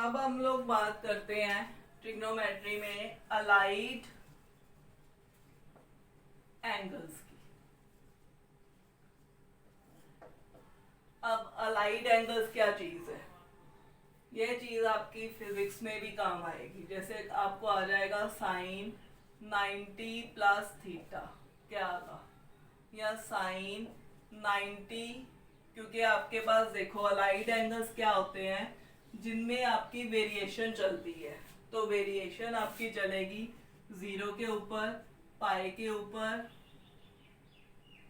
अब हम लोग बात करते हैं ट्रिग्नोमेट्री में अलाइड एंगल्स की। अब अलाइड एंगल्स क्या चीज है? ये चीज आपकी फिजिक्स में भी काम आएगी। जैसे आपको आ जाएगा साइन 90 प्लस थीटा, क्या आगा, या साइन 90, क्योंकि आपके पास देखो अलाइड एंगल्स क्या होते हैं जिनमें आपकी वेरिएशन चलती है। तो वेरिएशन आपकी चलेगी 0 के ऊपर, पाई के ऊपर,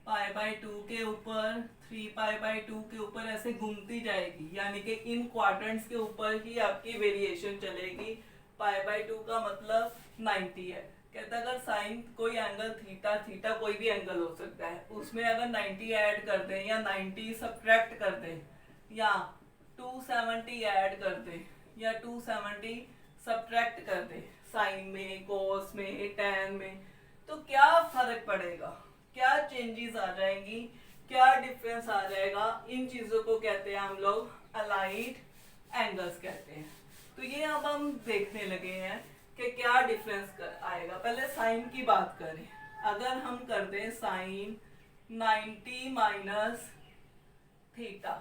पाई बाय 2 के ऊपर, 3 पाई बाय 2 के ऊपर, ऐसे घूमती जाएगी। यानी कि इन क्वाड्रेंट्स के ऊपर ही आपकी वेरिएशन चलेगी। पाई बाय 2 का मतलब 90 है। कहता अगर साइन कोई एंगल थीटा, थीटा कोई भी एंगल हो सकता है, उसमें अगर 90 ऐड कर दें या 90 सब्ट्रैक्ट कर दें या 270 ऐड कर दें या 270 सब्ट्रैक्ट कर दें साइन में, कोस में, टैन में, तो क्या फर्क पड़ेगा, क्या चेंजेस आ जाएंगी, क्या डिफरेंस आ जाएगा? इन चीजों को कहते हैं हम लोग अलाइड एंगल्स कहते हैं। तो ये अब हम देखने लगे हैं कि क्या डिफरेंस आएगा। पहले साइन की बात करें। अगर हम कर दें साइन 90 माइनस थीटा,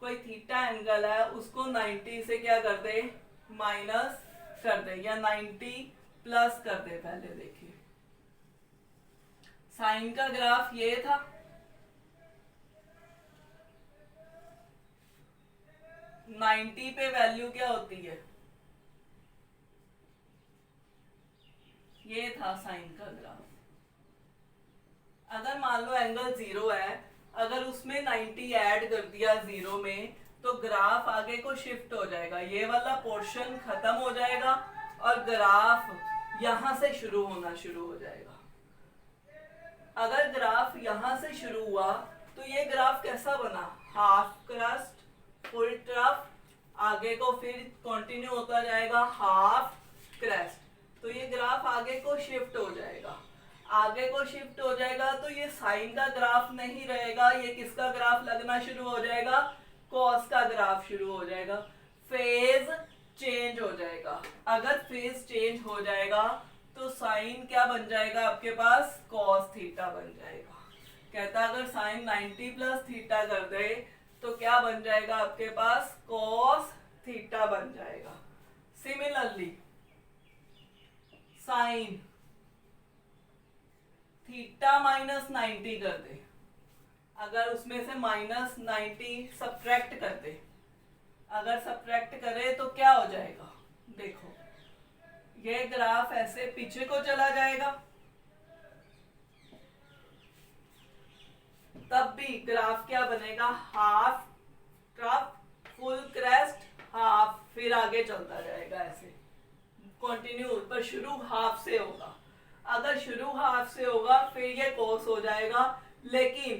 कोई थीटा एंगल है उसको 90 से क्या कर दे, माइनस कर दे, या 90 प्लस कर दे। पहले देखिए साइन का ग्राफ ये था, नाइन्टी पे वैल्यू क्या होती है, ये था साइन का ग्राफ। अगर मान लो एंगल 0 है, अगर उसमें 90 ऐड कर दिया 0 में, तो ग्राफ आगे को शिफ्ट हो जाएगा, ये वाला पोर्शन खत्म हो जाएगा और ग्राफ यहां से शुरू होना शुरू हो जाएगा। अगर ग्राफ यहां से शुरू हुआ तो ये ग्राफ कैसा बना, हाफ क्रस्ट, फुल ट्रफ, आगे को फिर कंटिन्यू होता जाएगा हाफ क्रेस्ट। तो ये ग्राफ आगे को शिफ्ट हो जाएगा। आगे को शिफ्ट हो जाएगा तो ये साइन का ग्राफ नहीं रहेगा, ये किसका ग्राफ लगना शुरू हो जाएगा, कॉस का ग्राफ शुरू हो जाएगा। फेज चेंज हो जाएगा। अगर फेज चेंज हो जाएगा तो साइन क्या बन जाएगा आपके पास, कॉस थीटा बन जाएगा। कहता अगर साइन 90 प्लस थीटा कर दे तो क्या बन जाएगा आपके पास, कॉस थीटा बन जाएगा। सिमिलरली साइन थीटा माइनस 90 कर दे, अगर उसमें से माइनस 90 सब्ट्रैक्ट कर दे, अगर सब्ट्रैक्ट करे तो क्या हो जाएगा, देखो ये ग्राफ ऐसे पीछे को चला जाएगा, तब भी ग्राफ क्या बनेगा, half trough, full crest, half, फिर आगे चलता जाएगा ऐसे कंटिन्यू, पर शुरू हाफ से होगा। अगर शुरू हाफ से होगा फिर ये कोस हो जाएगा, लेकिन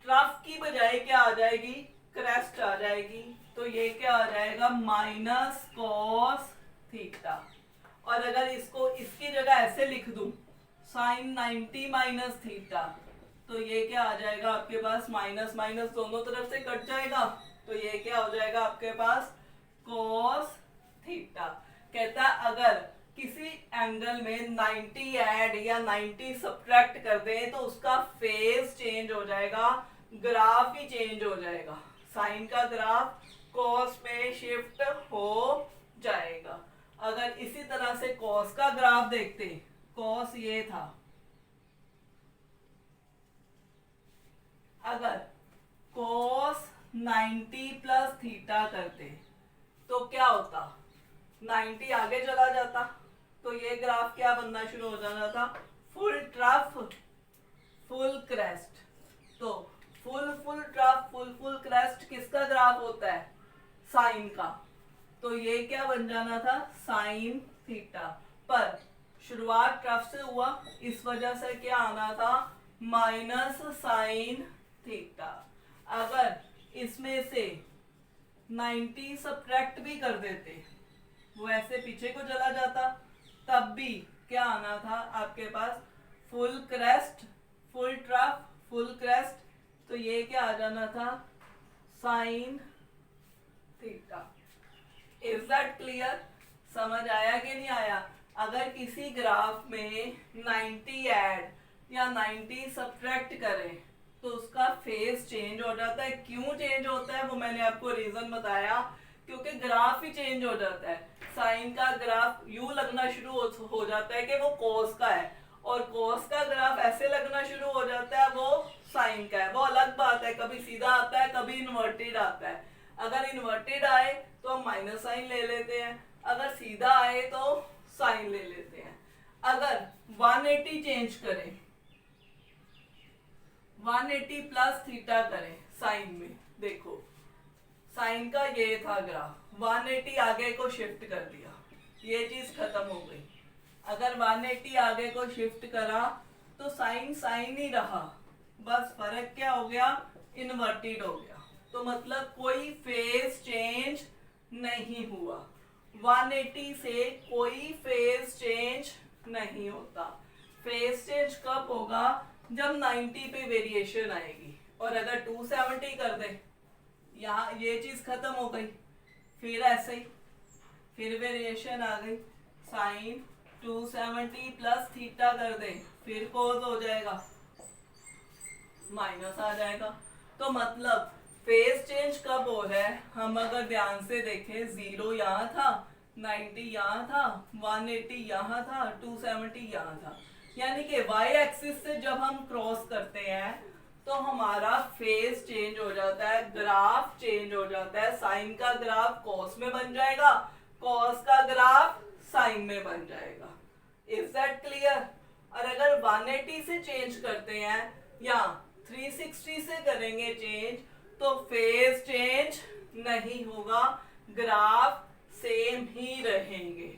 ट्रफ की बजाय क्या आ जाएगी, क्रेस्ट आ जाएगी। तो ये क्या आ जाएगा, माइनस कॉस थीटा। और अगर इसको इसकी जगह ऐसे लिख दूं, साइन 90 माइनस थीटा, तो ये क्या आ जाएगा आपके पास, माइनस माइनस दोनों तरफ से कट जाएगा, तो ये क्या हो जाएगा आपके पास, कॉस थीटा। कहता अगर किसी एंगल में 90 ऐड या 90 सब्ट्रैक्ट कर दें तो उसका फेज चेंज हो जाएगा, ग्राफ ही चेंज हो जाएगा, साइन का ग्राफ कॉस में शिफ्ट हो जाएगा। अगर इसी तरह से कॉस का ग्राफ देखते, कॉस ये था, अगर कॉस 90 प्लस थीटा करते तो क्या होता, 90 आगे चला जाता, तो ये ग्राफ क्या बनना शुरू हो जाना था, फुल ट्रफ, फुल क्रेस्ट। तो full full trough, full full crest किसका ग्राफ होता है, साइन का। तो ये क्या बन जाना था, साइन थीटा। पर शुरुआत ट्रफ से हुआ, इस वजह से क्या आना था, माइनस साइन थीटा। अगर इसमें से 90 सब्ट्रैक्ट भी कर देते, वो ऐसे पीछे को चला जाता, तब भी क्या आना था आपके पास, full crest, full trough, full crest. तो ये क्या आ जाना था, साइन थीटा। Is clear? समझ आया कि नहीं आया? अगर किसी ग्राफ में 90 ऐड या 90 सब्ट्रैक्ट करें तो उसका फेस चेंज हो जाता है। क्यों चेंज होता है वो मैंने आपको रीजन बताया, क्योंकि ग्राफ ही चेंज हो जाता है। साइन का ग्राफ यूं लगना शुरू हो जाता है कि वो कोस का है, और कोस का ग्राफ ऐसे लगना शुरू हो जाता है वो साइन का है। वो अलग बात है, कभी सीधा आता है कभी इन्वर्टेड आता है। अगर इन्वर्टेड आए तो हम माइनस साइन ले लेते हैं, अगर सीधा आए तो साइन ले लेते हैं। अगर 180 चेंज करें, 180 प्लस थीटा करें साइन में, देखो साइन का ये था ग्राफ, 180 आगे को शिफ्ट कर दिया, ये चीज खत्म हो गई। अगर 180 आगे को शिफ्ट करा तो साइन साइन ही रहा, बस फर्क क्या हो गया, इन्वर्टेड हो गया। तो मतलब कोई फेज चेंज नहीं हुआ। 180 से कोई फेज चेंज नहीं होता। फेज चेंज कब होगा, जब 90 पे वेरिएशन आएगी। और अगर 270 कर दे, यहाँ ये चीज खत्म हो गई, फिर ऐसे ही फिर वेरिएशन आ गई, साइन 270 प्लस थीटा कर दे, फिर कोस हो जाएगा, माइनस आ जाएगा। तो मतलब फेज चेंज कब हो रहा है, हम अगर ध्यान से देखें, 0 यहाँ था, 90 यहाँ था, 180 यहाँ था, 270 यहाँ था। यानी कि y एक्सिस से जब हम क्रॉस करते हैं तो हमारा फेज चेंज हो जाता है, ग्राफ चेंज हो जाता है। साइन का ग्राफ कॉस में बन जाएगा, कॉस का ग्राफ साइन में बन जाएगा। Is that clear? और अगर 180 से चेंज करते हैं या 360 से करेंगे चेंज, तो फेज चेंज नहीं होगा, ग्राफ सेम ही रहेंगे।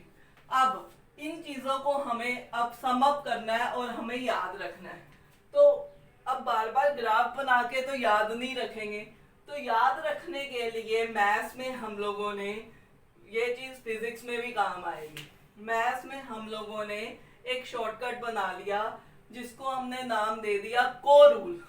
अब इन चीजों को हमें अब सम अप करना है और हमें याद रखना है। तो अब बार बार ग्राफ बना के तो याद नहीं रखेंगे, तो याद रखने के लिए मैथ्स में हम लोगों ने ये चीज फिजिक्स में भी काम आएगी। मैथ्स में हम लोगों ने एक शॉर्टकट बना लिया जिसको हमने नाम दे दिया को रूल।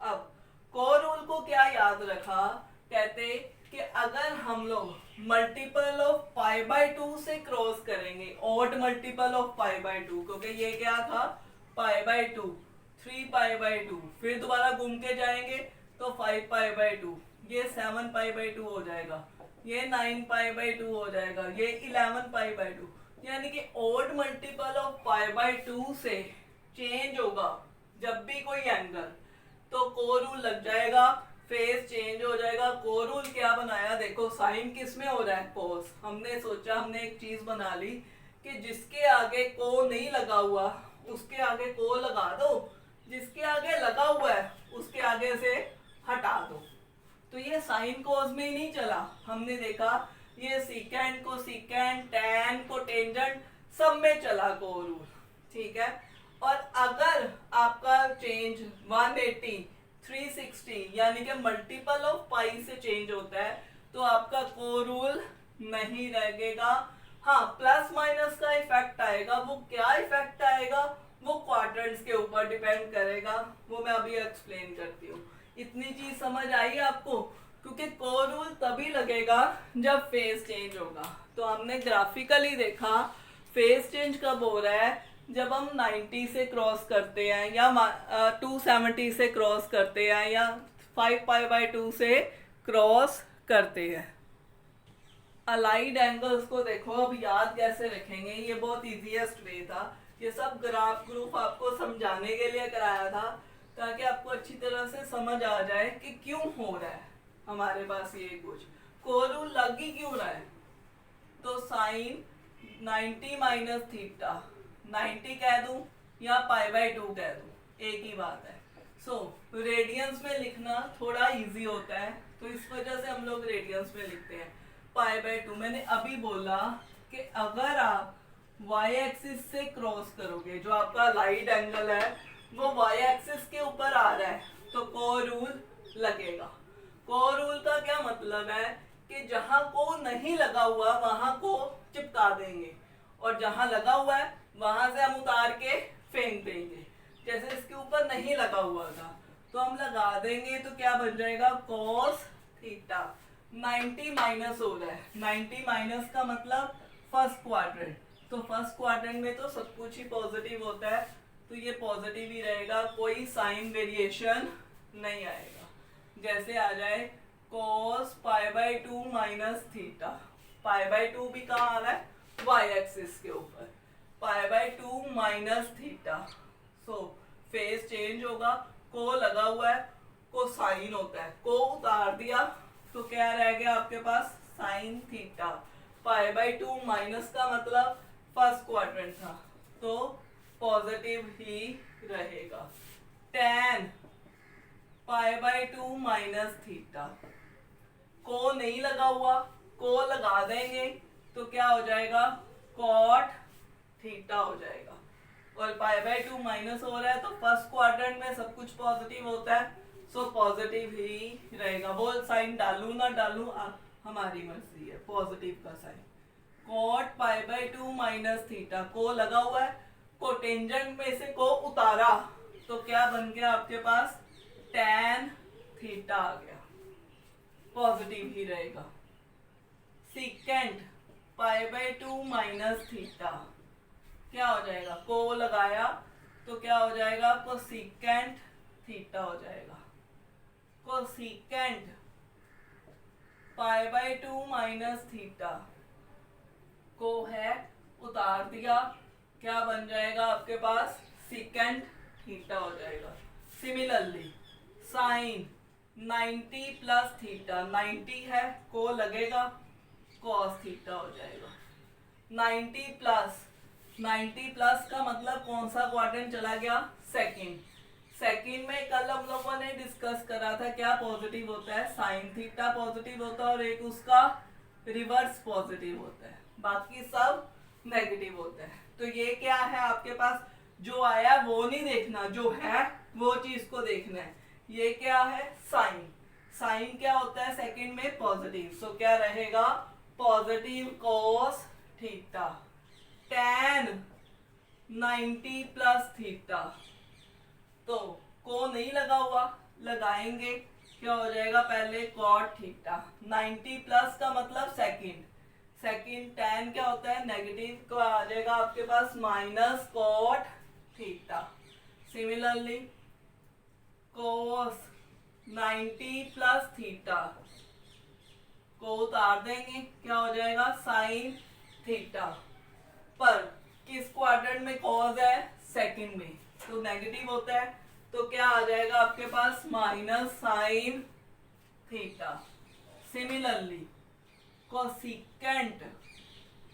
अब को रूल को क्या याद रखा, कहते कि अगर हम लोग मल्टीपल ऑफ पाई बाय 2 से क्रॉस करेंगे, odd multiple of pi by 2, क्योंकि ये क्या था पाई बाय 2, 3 पाई बाय 2, फिर दोबारा घूम के जाएंगे तो 5 पाई बाय 2, ये 7 पाई बाय 2 हो जाएगा, ये 9 पाई बाय 2 हो जाएगा, ये 11 पाई बाय 2। यानी कि odd multiple of pi by 2 से चेंज होगा जब भी कोई एंगल, तो को रूल लग जाएगा, फेज चेंज हो जाएगा। को रूल क्या बनाया, देखो साइन किस में हो रहा है, कोस। हमने सोचा, हमने एक चीज बना ली कि जिसके आगे को नहीं लगा हुआ उसके आगे को लगा दो, जिसके आगे लगा हुआ है उसके आगे से हटा दो। तो ये साइन कोस में ही नहीं चला, हमने देखा ये सीकेंड को सीकेंड, टैन को टेंजेंट, सब में चला को रूल, ठीक है। और अगर आपका चेंज 180, 360 यानी कि मल्टीपल ऑफ पाई से चेंज होता है तो आपका को रूल नहीं रहेगा। हाँ, प्लस माइनस का इफेक्ट आएगा। वो क्या इफेक्ट आएगा, वो क्वाड्रेंट्स के ऊपर डिपेंड करेगा, वो मैं अभी एक्सप्लेन करती हूँ। इतनी चीज समझ आई आपको, क्योंकि को रूल तभी लगेगा जब फेज चेंज होगा। तो हमने ग्राफिकली देखा फेज चेंज कब हो रहा है, जब हम 90 से क्रॉस करते हैं या 270 से क्रॉस करते हैं या 5 पाई बाय 2 से क्रॉस करते हैं। अलाइड एंगल्स को देखो, अब याद कैसे रखेंगे, ये बहुत इजीएस्ट वे था। ये सब ग्राफ ग्रुप आपको समझाने के लिए कराया था ताकि आपको अच्छी तरह से समझ आ जाए कि क्यों हो रहा है हमारे पास ये कुछ। को रूल लग ही क्यों रहा है, तो साइन 90 माइनस थीटा, 90 कह दूं या पाई बाय 2 कह दूं, एक ही बात है। सो रेडियंस में लिखना थोड़ा इजी होता है, तो इस वजह से हम लोग रेडियंस में लिखते हैं पाई बाय 2। मैंने अभी बोला कि अगर आप y एक्सिस से क्रॉस करोगे, जो आपका लाइट एंगल है वो y एक्सिस के ऊपर आ रहा है, तो को रूल लगेगा। को रूल का क्या मतलब है कि जहां को नहीं लगा हुआ वहां को चिपका देंगे, और जहां लगा हुआ है वहां से हम उतार के फेंक देंगे। जैसे इसके ऊपर नहीं लगा हुआ था तो हम लगा देंगे, तो क्या बन जाएगा, कॉस थीटा। 90 माइनस हो रहा है, 90 माइनस का मतलब फर्स्ट क्वाड्रेंट, तो फर्स्ट क्वाड्रेंट में तो सब कुछ ही पॉजिटिव होता है, तो ये पॉजिटिव ही रहेगा, कोई साइन वेरिएशन नहीं आएगा। जैसे आ जाए cos π/2 माइनस थीटा, π/2 भी कहाँ आ रहा है, y एक्सिस के ऊपर, π/2 minus theta, so phase change होगा, को लगा हुआ है, को साइन होता है, को उतार दिया तो क्या रह गया आपके पास, साइन थीटा, π/2 माइनस का मतलब फर्स्ट क्वाड्रेंट था, तो पॉजिटिव ही रहेगा। tan π/2 माइनस थीटा, को नहीं लगा हुआ, को लगा देंगे तो क्या हो जाएगा, cot थीटा हो जाएगा, और π/2 माइनस हो रहा है तो फर्स्ट क्वाड्रेंट में सब कुछ पॉजिटिव होता है, सो पॉजिटिव ही रहेगा। वो साइन डालू ना डालू हमारी मर्जी है, पॉजिटिव का साइन। cot π/2 माइनस थीटा, को लगा हुआ है, को टेंजेंट में से को उतारा तो क्या बन गया आपके पास, tan थीटा आ गया, पॉजिटिव ही रहेगा। सेकेंड π/2 माइनस थीटा, क्या हो जाएगा, को लगाया तो क्या हो जाएगा, कोसेकेंट थीटा हो जाएगा, कोसेकेंट π/2 माइनस थीटा, को है उतार दिया, क्या बन जाएगा आपके पास, सेकेंट थीटा हो जाएगा। सिमिलरली साइन 90 प्लस थीटा, 90 है, को लगेगा, cos थीटा हो जाएगा। 90 प्लस का मतलब कौन सा क्वाड्रेंट चला गया, सेकंड। सेकंड में कल हम लोगों ने डिस्कस करा था क्या पॉजिटिव होता है, साइन थीटा पॉजिटिव होता है और एक उसका रिवर्स पॉजिटिव होता है, बाकी सब नेगेटिव होता है। तो ये क्या है आपके पास, जो आया वो नहीं देखना, जो है वो चीज को देखना है। ये क्या है, साइन, साइन क्या होता है सेकंड में, पॉजिटिव, सो क्या रहेगा, positive cos theta. tan 90 plus theta, तो को नहीं लगा हुआ, लगाएंगे, क्या हो जाएगा, पहले cot थीटा, 90 प्लस का मतलब सेकंड, सेकंड tan क्या होता है, नेगेटिव, को आ जाएगा आपके पास minus cot theta. Similarly cos 90 plus theta, को उतार देंगे, क्या हो जाएगा, साइन थीटा, पर किस क्वाड्रेंट में cos है, सेकंड में, तो नेगेटिव होता है, तो क्या आ जाएगा आपके पास, minus sine theta. Similarly cosecant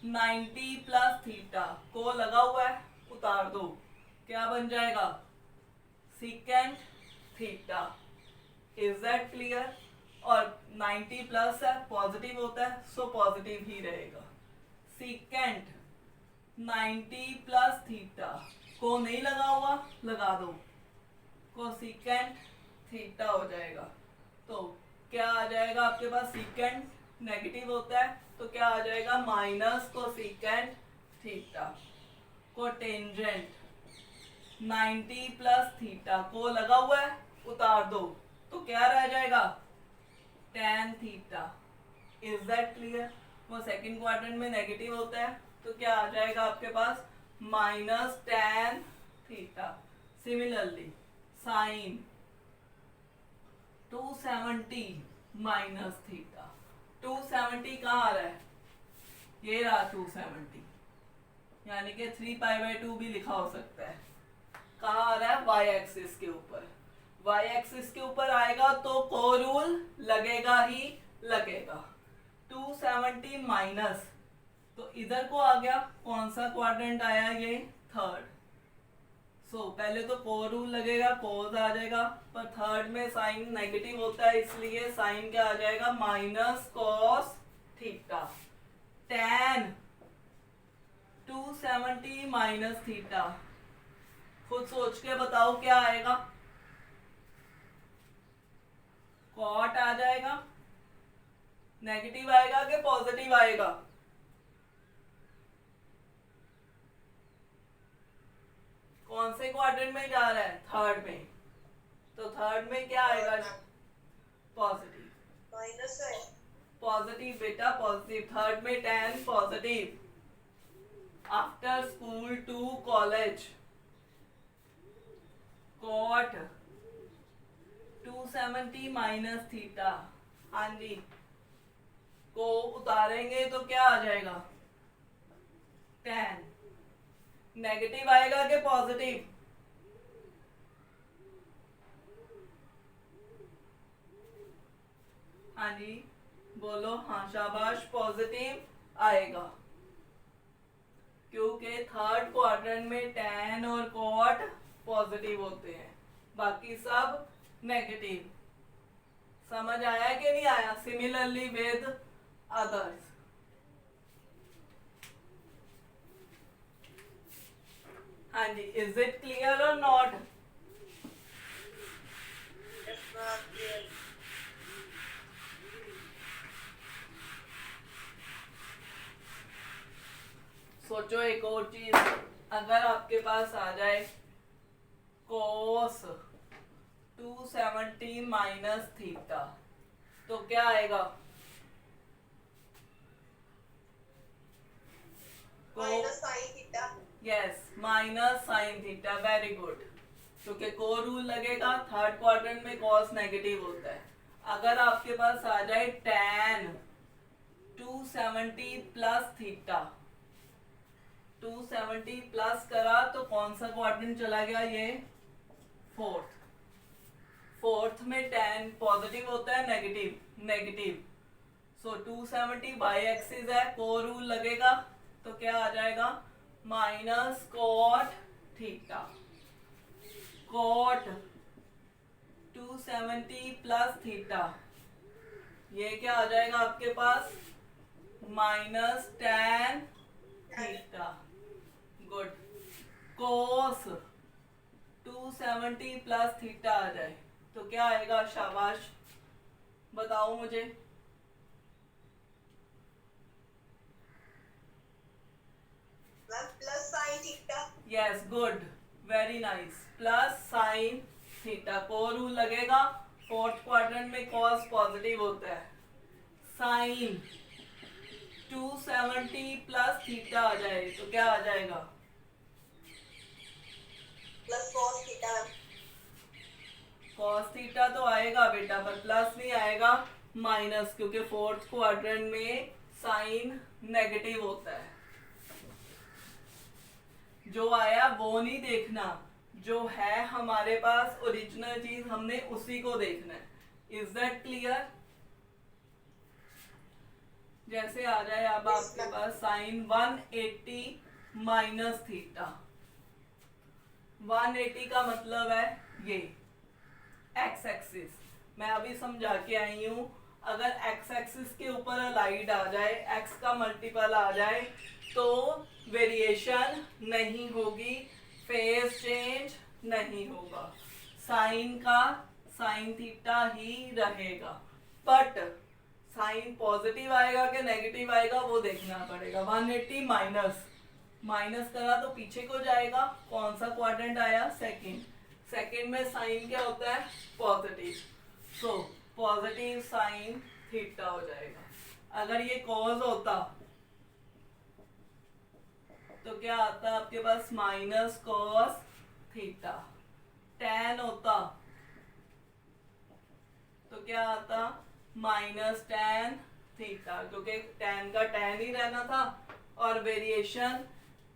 90 plus theta, को लगा हुआ है, उतार दो, क्या बन जाएगा, secant theta. Is that clear, और 90 प्लस है, पॉजिटिव होता है, सो पॉजिटिव ही रहेगा। सेकेंट 90 प्लस थीटा, को नहीं लगा हुआ, लगा दो, कोसेकेंट थीटा हो जाएगा, तो क्या आ जाएगा आपके पास, सेकेंट नेगेटिव होता है तो क्या आ जाएगा, minus cosecant theta. Cotangent 90 plus theta, को लगा हुआ है, उतार दो, तो क्या रह जाएगा, tan theta. Is that clear, वो सेकंड क्वाड्रेंट में नेगेटिव होता है तो क्या आ जाएगा आपके पास, minus tan theta. Similarly sine 270 minus theta, 270 कहाँ आ रहा है, ये रहा 270, यानी कि 3π/2 भी लिखा हो सकता है, कहाँ आ रहा है, y एक्सिस के ऊपर, y एक्सिस के ऊपर आएगा तो को रूल लगेगा ही लगेगा। 270 माइनस, तो इधर को आ गया, कौन सा क्वाड्रेंट आया, ये थर्ड, सो पहले तो को रूल लगेगा, कोस आ जाएगा, पर थर्ड में साइन नेगेटिव होता है इसलिए साइन क्या आ जाएगा, minus cos theta. tan 270 minus theta, खुद सोच के बताओ क्या आएगा, कॉट आ जाएगा, नेगेटिव आएगा कि पॉजिटिव आएगा, कौन से क्वाड्रेंट में जा रहा है, थर्ड में, तो थर्ड में क्या आएगा, पॉजिटिव, माइनस है, पॉजिटिव बेटा पॉजिटिव, थर्ड में 10 positive, after school to college, cot 270 minus theta. हाँ जी, को उतारेंगे तो क्या आ जाएगा 10, नेगेटिव आएगा कि पॉजिटिव? हाँ जी बोलो, हाँ शाबाश, पॉजिटिव आएगा क्योंकि थर्ड क्वाड्रेंट में tan और cot पॉजिटिव होते हैं, बाकी सब नेगेटिव। समझ आया कि नहीं आया? Similarly with others. हाँ जी, इज इट क्लियर और नॉट? सोचो एक और चीज, अगर आपके पास आ जाए cos 270 माइनस थीटा तो क्या आएगा? Minus sine theta. Yes, minus sine theta, very good. क्योंकि को रूल लगेगा, थर्ड क्वाड्रेंट में cos नेगेटिव होता है। अगर आपके पास आ जाए tan 270 प्लस थीटा, 270 प्लस करा तो कौन सा क्वाड्रेंट चला गया? ये फोर्थ। फोर्थ में tan पॉजिटिव होता है, negative negative, so 270 by axis है, को रूल लगेगा तो क्या आ जाएगा? Minus cot theta. Cot 270 plus theta, ये क्या आ जाएगा आपके पास? Minus tan theta. Good. Cos 270 plus theta आ जाए तो क्या आएगा? शाबाश, बताओ मुझे। Plus sine theta. Yes, good, very nice, plus sine theta. को रूल लगेगा, फोर्थ क्वाड्रेंट में कॉस पॉजिटिव होता है, साइन 270 प्लस थीटा आ जाए तो क्या आ जाएगा? Plus cos theta. Cos theta तो आएगा बेटा, पर प्लस नहीं आएगा, माइनस, क्योंकि फोर्थ क्वाड्रेंट में साइन नेगेटिव होता है। जो आया वो नहीं देखना, जो है हमारे पास ओरिजिनल चीज हमने उसी को देखना है। Is that clear? जैसे आ जाए अब आपके पास साइन 180 माइनस थीटा, 180 का मतलब है ये एक्स एक्सिस। मैं अभी समझा के आई हूं, अगर एक्स एक्सिस के ऊपर अलाइड आ जाए, एक्स का मल्टीपल आ जाए तो वेरिएशन नहीं होगी, फेज चेंज नहीं होगा, साइन का साइन थीटा ही रहेगा। बट साइन पॉजिटिव आएगा कि नेगेटिव आएगा वो देखना पड़ेगा। 180 माइनस, माइनस करा तो पीछे को जाएगा, कौन सा क्वाड्रेंट आया? सेकंड। सेकंड में साइन क्या होता है? Positive, so positive sine theta हो जाएगा। अगर ये कॉज होता तो क्या आता आपके पास? Minus cos theta. tan होता तो क्या आता? माइनस tan थीटा, क्योंकि tan का tan ही रहना था, और वेरिएशन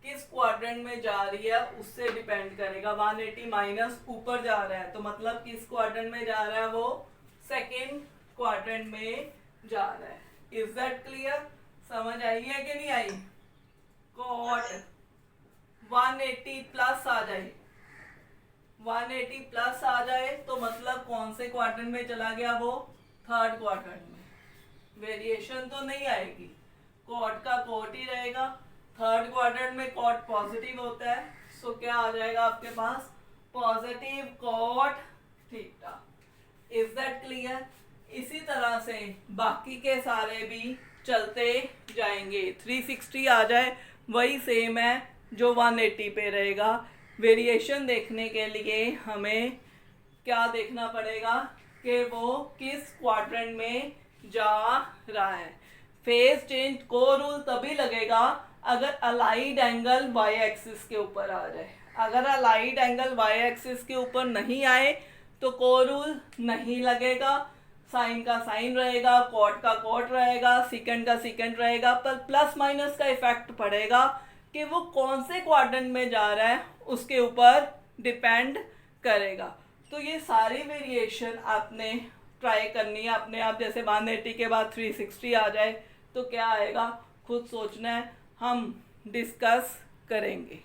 किस क्वाड्रेंट में जा रही है उससे डिपेंड करेगा। 180 माइनस ऊपर जा रहा है तो मतलब किस क्वाड्रेंट में जा रहा है? वो सेकेंड क्वाड्रेंट में जा रहा है। Is that clear? समझ आई है कि नहीं आई? कॉट 180 प्लस आ जाए, 180 प्लस आ जाए तो मतलब कौन से क्वाड्रेंट में चला गया? वो थर्ड क्वाड्रेंट में। वेरिएशन तो नहीं आएगी, कॉट का कॉट ही रहेगा। थर्ड क्वाड्रेंट में कॉट पॉजिटिव होता है, सो क्या आ जाएगा आपके पास? Positive cot theta. Is that clear? इसी तरह से बाकी के सारे भी चलते जाएंगे। 360 आ जाए वही सेम है जो 180 पे रहेगा। वेरिएशन देखने के लिए हमें क्या देखना पड़ेगा कि वो किस क्वाड्रेंट में जा रहा है। फेज चेंज को रूल तभी लगेगा अगर अलाइड एंगल वाई एक्सिस के ऊपर आ जाए। अगर अलाइड एंगल वाई एक्सिस के ऊपर नहीं आए तो को रूल नहीं लगेगा। साइन का साइन रहेगा, कॉट का कॉट रहेगा, सीकेंड का सीकेंड रहेगा, पर प्लस माइनस का इफेक्ट पड़ेगा कि वो कौन से क्वाड्रेंट में जा रहा है उसके ऊपर डिपेंड करेगा। तो ये सारी वेरिएशन आपने ट्राई करनी है अपने आप। जैसे 180 के बाद 360 आ जाए तो क्या आएगा, खुद सोचना है, हम डिस्कस करेंगे।